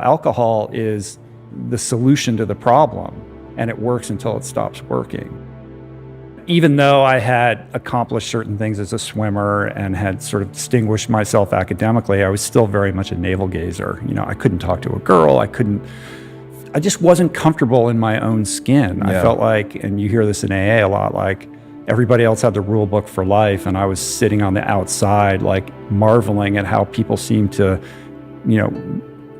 Alcohol is the solution to the problem, and it works until it stops working. Even though I had accomplished certain things as a swimmer and had sort of distinguished myself academically, I was still very much a navel gazer. I couldn't talk to a girl. I just wasn't comfortable in my own skin. Yeah. I felt like, and you hear this in AA a lot, like everybody else had the rule book for life, and I was sitting on the outside, like marveling at how people seemed to,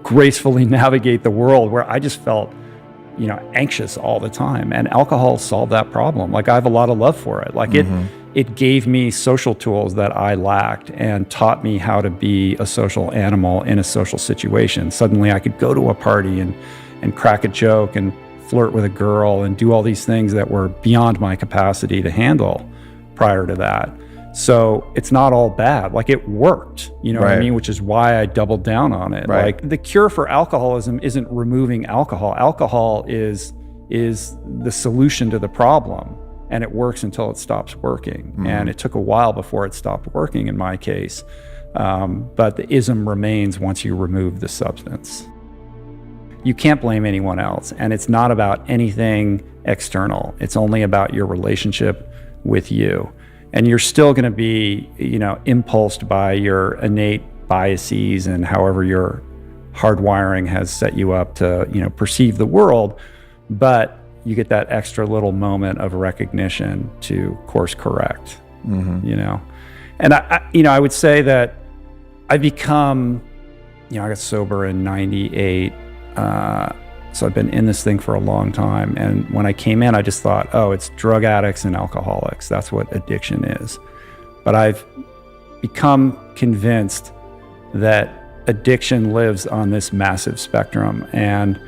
gracefully navigate the world, where I just felt, anxious all the time. And alcohol solved that problem. Like, I have a lot of love for it. Like, it gave me social tools that I lacked and taught me how to be a social animal in a social situation. Suddenly I could go to a party and crack a joke and flirt with a girl and do all these things that were beyond my capacity to handle prior to that. So it's not all bad. Like, it worked, what I mean? Which is why I doubled down on it. Right. Like, the cure for alcoholism isn't removing alcohol. Alcohol is the solution to the problem, and it works until it stops working. And it took a while before it stopped working in my case. But the ism remains once you remove the substance. You can't blame anyone else, and it's not about anything external. It's only about your relationship with you. And you're still going to be, impulsed by your innate biases and however your hardwiring has set you up to, perceive the world. But you get that extra little moment of recognition to course correct, And I would say that I've become, I got sober in 98. So I've been in this thing for a long time. And when I came in, I just thought, oh, it's drug addicts and alcoholics. That's what addiction is. But I've become convinced that addiction lives on this massive spectrum. And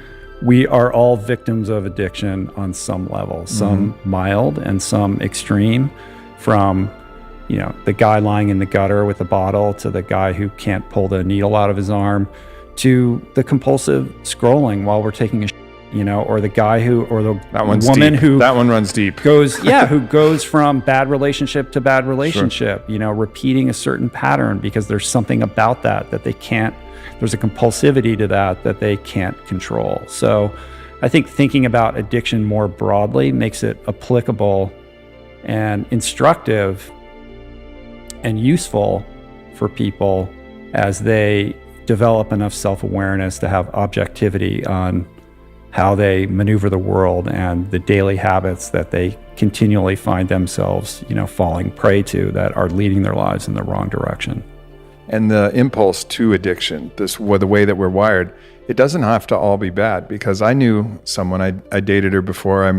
we are all victims of addiction on some level, some mild and some extreme, from the guy lying in the gutter with a bottle to the guy who can't pull the needle out of his arm, to the compulsive scrolling while we're taking a or the guy or the woman who that one runs deep who goes from bad relationship to bad relationship, repeating a certain pattern because there's something about that they can't, there's a compulsivity to that they can't control. So I think thinking about addiction more broadly makes it applicable and instructive and useful for people as they develop enough self-awareness to have objectivity on how they maneuver the world and the daily habits that they continually find themselves, falling prey to, that are leading their lives in the wrong direction. And the impulse to addiction, the way that we're wired, it doesn't have to all be bad. Because I knew someone, I dated her before I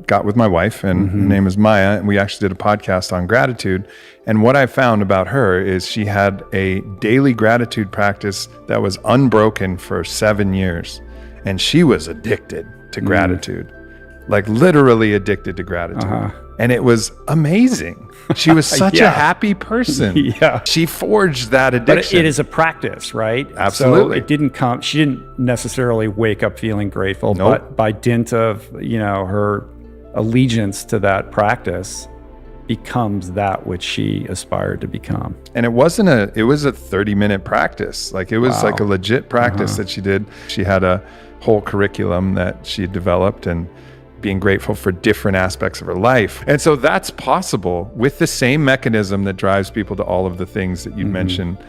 got with my wife, and her name is Maya, and we actually did a podcast on gratitude. And what I found about her is she had a daily gratitude practice that was unbroken for 7 years. And she was addicted to gratitude, like literally addicted to gratitude. And it was amazing. She was such a happy person. She forged that addiction. But it is a practice, right? Absolutely. So it didn't come, she didn't necessarily wake up feeling grateful, but by dint of, her allegiance to that practice becomes that which she aspired to become. And it was a 30-minute practice. Like, it was like a legit practice that she did. She had a whole curriculum that she had developed, and being grateful for different aspects of her life. And so that's possible with the same mechanism that drives people to all of the things that you mentioned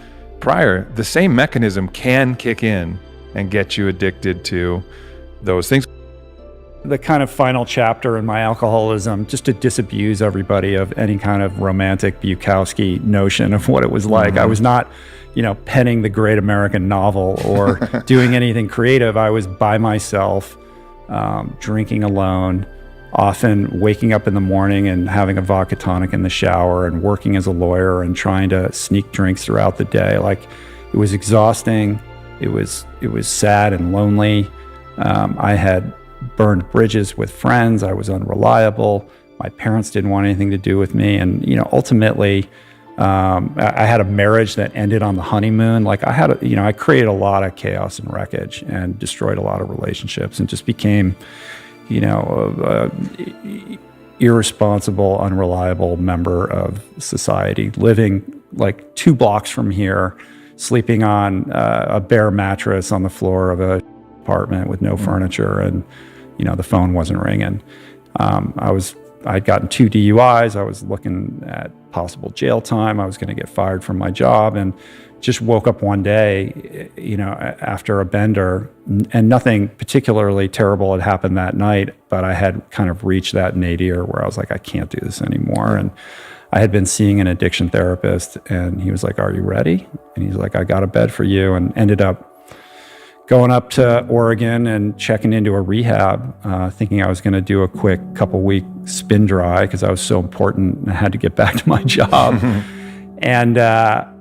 prior. The same mechanism can kick in and get you addicted to those things. The kind of final chapter in my alcoholism, just to disabuse everybody of any kind of romantic Bukowski notion of what it was like. I was not, penning the great American novel or doing anything creative. I was by myself, drinking alone, often waking up in the morning and having a vodka tonic in the shower, and working as a lawyer and trying to sneak drinks throughout the day. Like, it was exhausting. It was sad and lonely. I had burned bridges with friends. I was unreliable. My parents didn't want anything to do with me. And, ultimately, I had a marriage that ended on the honeymoon. Like, I created a lot of chaos and wreckage and destroyed a lot of relationships, and just became, irresponsible, unreliable member of society, living like 2 blocks from here, sleeping on a bare mattress on the floor of a apartment with no furniture, and the phone wasn't ringing. I'd gotten 2 DUIs. I was looking at possible jail time. I was going to get fired from my job, and just woke up one day, after a bender, and nothing particularly terrible had happened that night, but I had kind of reached that nadir where I was like, I can't do this anymore. And I had been seeing an addiction therapist, and he was like, are you ready? And he's like, I got a bed for you, and ended up going up to Oregon and checking into a rehab, thinking I was going to do a quick couple-week spin dry because I was so important and I had to get back to my job. And, had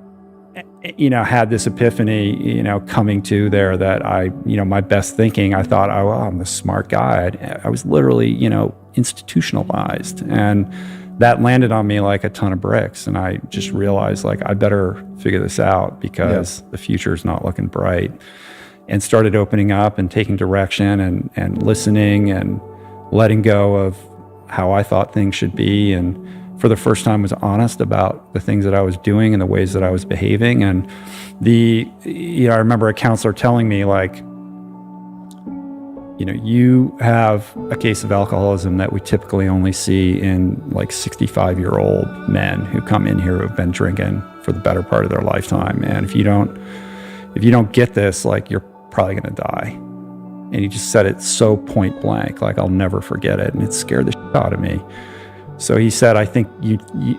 this epiphany, coming to there that my best thinking, I thought, oh, well, I'm the smart guy. I was literally, institutionalized. And that landed on me like a ton of bricks. And I just realized, like, I better figure this out because the future is not looking bright. And started opening up and taking direction and listening and letting go of how I thought things should be. And for the first time was honest about the things that I was doing and the ways that I was behaving. And I remember a counselor telling me, like, you have a case of alcoholism that we typically only see in like 65-year-old men who come in here who have been drinking for the better part of their lifetime. And if you don't get this, like, you're probably going to die. And he just said it so point blank, like, I'll never forget it. And it scared the shit out of me. So he said, I think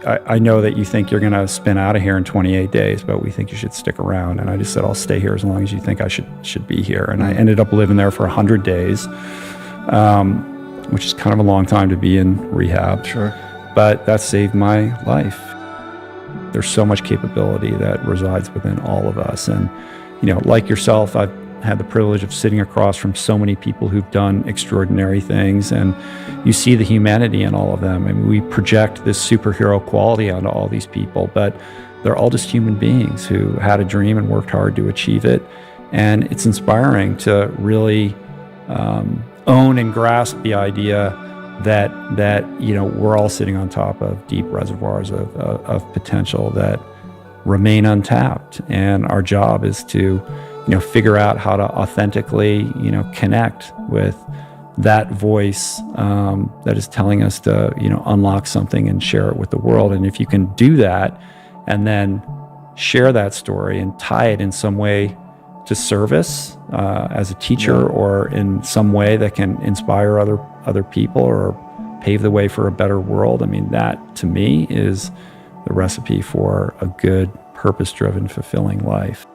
I know that you think you're going to spin out of here in 28 days, but we think you should stick around. And I just said, I'll stay here as long as you think I should be here. And I ended up living there for 100 days, which is kind of a long time to be in rehab. Sure. But that saved my life. There's so much capability that resides within all of us. And, like yourself, I've had the privilege of sitting across from so many people who've done extraordinary things, and you see the humanity in all of them. And we project this superhero quality onto all these people, but they're all just human beings who had a dream and worked hard to achieve it. And it's inspiring to really own and grasp the idea that we're all sitting on top of deep reservoirs of potential that remain untapped, and our job is to figure out how to authentically connect with that voice that is telling us to unlock something and share it with the world. And if you can do that and then share that story and tie it in some way to service as a teacher, or in some way that can inspire other people or pave the way for a better world, I mean, that to me is the recipe for a good, purpose-driven, fulfilling life.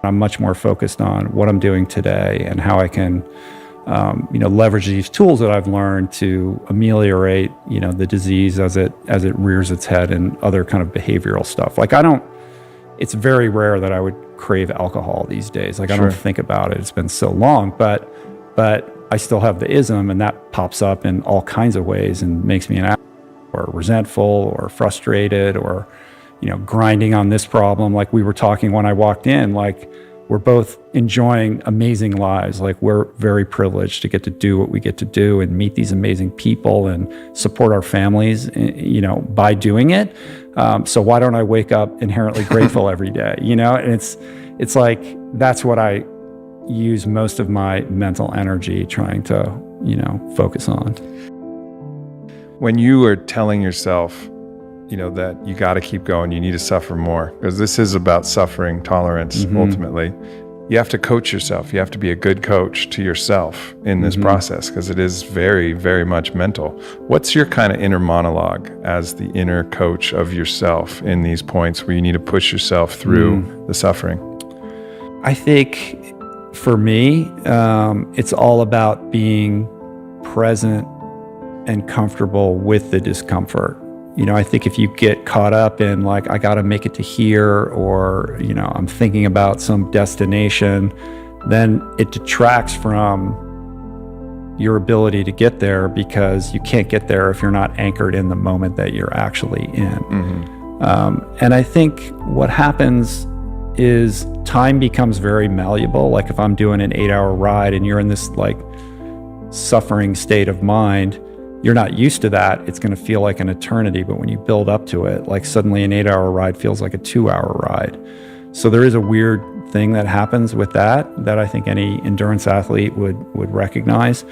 I'm much more focused on what I'm doing today and how I can, leverage these tools that I've learned to ameliorate, the disease as it rears its head and other kind of behavioral stuff. Like, it's very rare that I would crave alcohol these days. Like, I don't think about it. It's been so long, but I still have the ism, and that pops up in all kinds of ways and makes me an asshole or resentful or frustrated or, grinding on this problem. Like we were talking when I walked in, like, we're both enjoying amazing lives. Like, we're very privileged to get to do what we get to do and meet these amazing people and support our families, by doing it. So why don't I wake up inherently grateful every day, And it's like, that's what I use most of my mental energy trying to, focus on. When you are telling yourself, that you got to keep going, you need to suffer more, because this is about suffering tolerance. Ultimately, you have to coach yourself. You have to be a good coach to yourself in this process, because it is very, very much mental. What's your kind of inner monologue as the inner coach of yourself in these points where you need to push yourself through the suffering? I think for me, it's all about being present and comfortable with the discomfort. I think if you get caught up in, like, I got to make it to here, or, I'm thinking about some destination, then it detracts from your ability to get there, because you can't get there if you're not anchored in the moment that you're actually in. And I think what happens is time becomes very malleable. Like, if I'm doing an 8-hour ride and you're in this, like, suffering state of mind, you're not used to that. It's going to feel like an eternity. But when you build up to it, like, suddenly an 8-hour ride feels like a 2-hour ride. So there is a weird thing that happens with that I think any endurance athlete would recognize.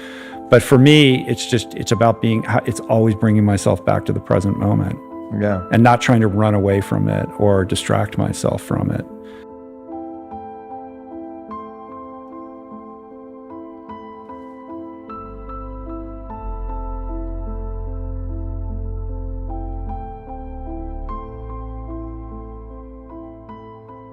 But for me, it's about it's always bringing myself back to the present moment. Yeah. And not trying to run away from it or distract myself from it.